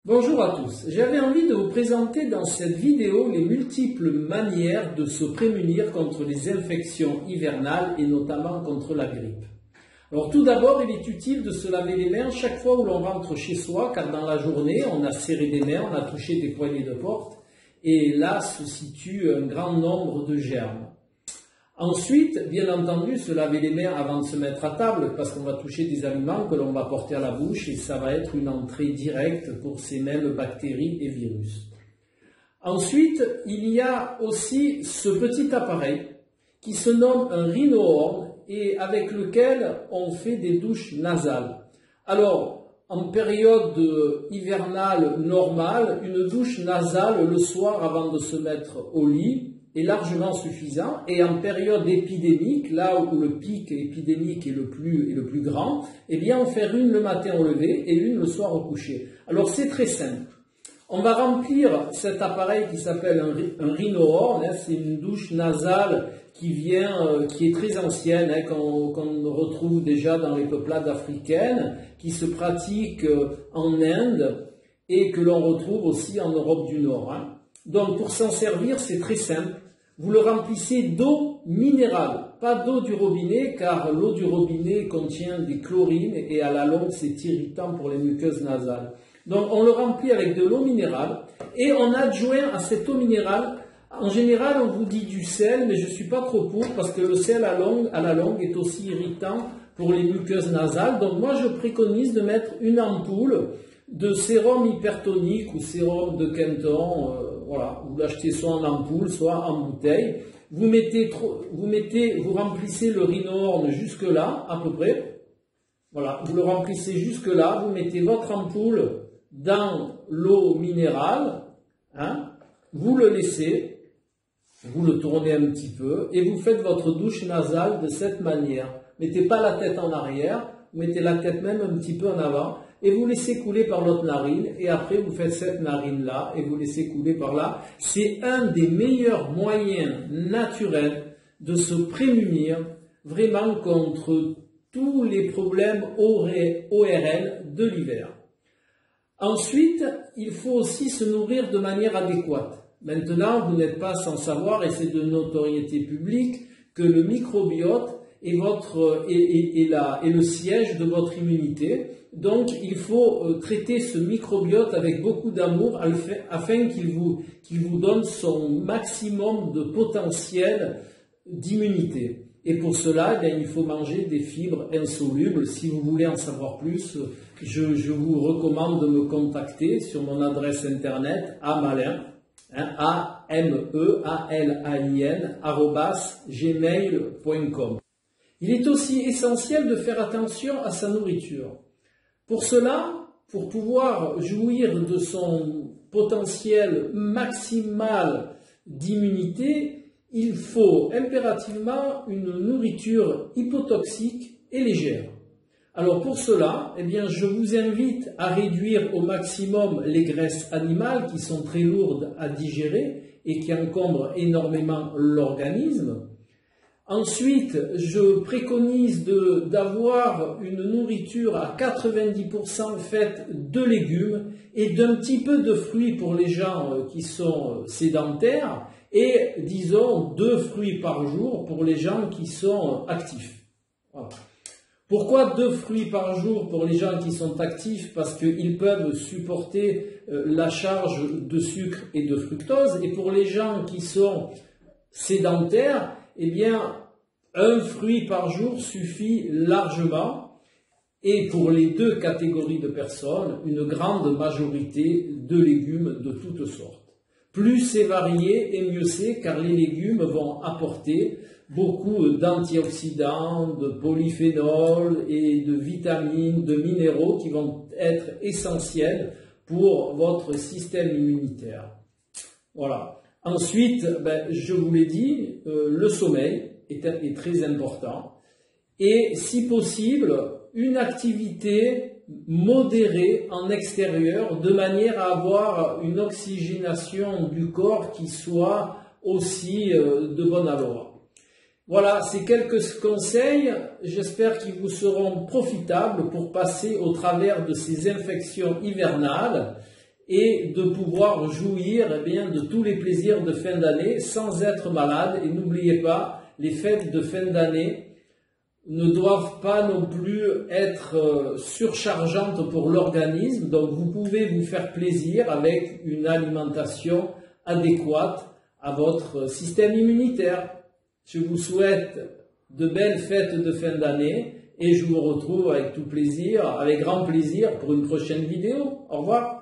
Bonjour à tous, j'avais envie de vous présenter dans cette vidéo les multiples manières de se prémunir contre les infections hivernales et notamment contre la grippe. Alors tout d'abord, il est utile de se laver les mains chaque fois où l'on rentre chez soi, car dans la journée, on a serré des mains, on a touché des poignées de porte, et là se situe un grand nombre de germes. Ensuite, bien entendu, se laver les mains avant de se mettre à table, parce qu'on va toucher des aliments que l'on va porter à la bouche, et ça va être une entrée directe pour ces mêmes bactéries et virus. Ensuite, il y a aussi ce petit appareil qui se nomme un rhinohorn et avec lequel on fait des douches nasales. Alors, en période hivernale normale, une douche nasale le soir avant de se mettre au lit est largement suffisant, et en période épidémique, là où le pic épidémique est le plus grand, eh bien on fait une le matin au lever et une le soir au coucher. Alors c'est très simple. On va remplir cet appareil qui s'appelle un rhinohorn, c'est une douche nasale qui est très ancienne, qu'on retrouve déjà dans les peuplades africaines, qui se pratique en Inde et que l'on retrouve aussi en Europe du Nord. Donc pour s'en servir, c'est très simple. Vous le remplissez d'eau minérale, pas d'eau du robinet, car l'eau du robinet contient des chlorines et à la longue c'est irritant pour les muqueuses nasales. Donc on le remplit avec de l'eau minérale et on adjoint à cette eau minérale, en général on vous dit du sel, mais je ne suis pas trop pour parce que le sel à la longue est aussi irritant pour les muqueuses nasales. Donc moi je préconise de mettre une ampoule de sérum hypertonique ou sérum de Quinton, voilà, vous l'achetez soit en ampoule, soit en bouteille. Vous remplissez le rhinohorn jusque là, à peu près. Voilà, vous le remplissez jusque là, vous mettez votre ampoule dans l'eau minérale, vous le laissez, vous le tournez un petit peu et vous faites votre douche nasale de cette manière. Mettez pas la tête en arrière, vous mettez la tête même un petit peu en avant et vous laissez couler par l'autre narine et après vous faites cette narine-là et vous laissez couler par là. C'est un des meilleurs moyens naturels de se prémunir vraiment contre tous les problèmes ORL de l'hiver. Ensuite, il faut aussi se nourrir de manière adéquate. Maintenant, vous n'êtes pas sans savoir, et c'est de notoriété publique, que le microbiote est le siège de votre immunité. Donc, il faut traiter ce microbiote avec beaucoup d'amour afin qu'il vous donne son maximum de potentiel d'immunité. Et pour cela, il faut manger des fibres insolubles. Si vous voulez en savoir plus, je vous recommande de me contacter sur mon adresse internet amalin, amealain@gmail.com. Il est aussi essentiel de faire attention à sa nourriture. Pour cela, pour pouvoir jouir de son potentiel maximal d'immunité, il faut impérativement une nourriture hypotoxique et légère. Alors pour cela, je vous invite à réduire au maximum les graisses animales qui sont très lourdes à digérer et qui encombrent énormément l'organisme. Ensuite, je préconise d'avoir une nourriture à 90% faite de légumes et d'un petit peu de fruits pour les gens qui sont sédentaires et, disons, 2 fruits par jour pour les gens qui sont actifs. Voilà. Pourquoi 2 fruits par jour pour les gens qui sont actifs? Parce qu'ils peuvent supporter la charge de sucre et de fructose. Et pour les gens qui sont sédentaires, un fruit par jour suffit largement. Et pour les 2 catégories de personnes, une grande majorité de légumes de toutes sortes. Plus c'est varié et mieux c'est, car les légumes vont apporter beaucoup d'antioxydants, de polyphénols et de vitamines, de minéraux qui vont être essentiels pour votre système immunitaire. Voilà. Ensuite, je vous l'ai dit, le sommeil est très important et si possible, une activité modérée en extérieur de manière à avoir une oxygénation du corps qui soit aussi de bonne allure. Voilà, ces quelques conseils, j'espère qu'ils vous seront profitables pour passer au travers de ces infections hivernales et de pouvoir jouir de tous les plaisirs de fin d'année sans être malade. Et n'oubliez pas, les fêtes de fin d'année ne doivent pas non plus être surchargeantes pour l'organisme. Donc vous pouvez vous faire plaisir avec une alimentation adéquate à votre système immunitaire. Je vous souhaite de belles fêtes de fin d'année et je vous retrouve avec tout plaisir, avec grand plaisir pour une prochaine vidéo. Au revoir.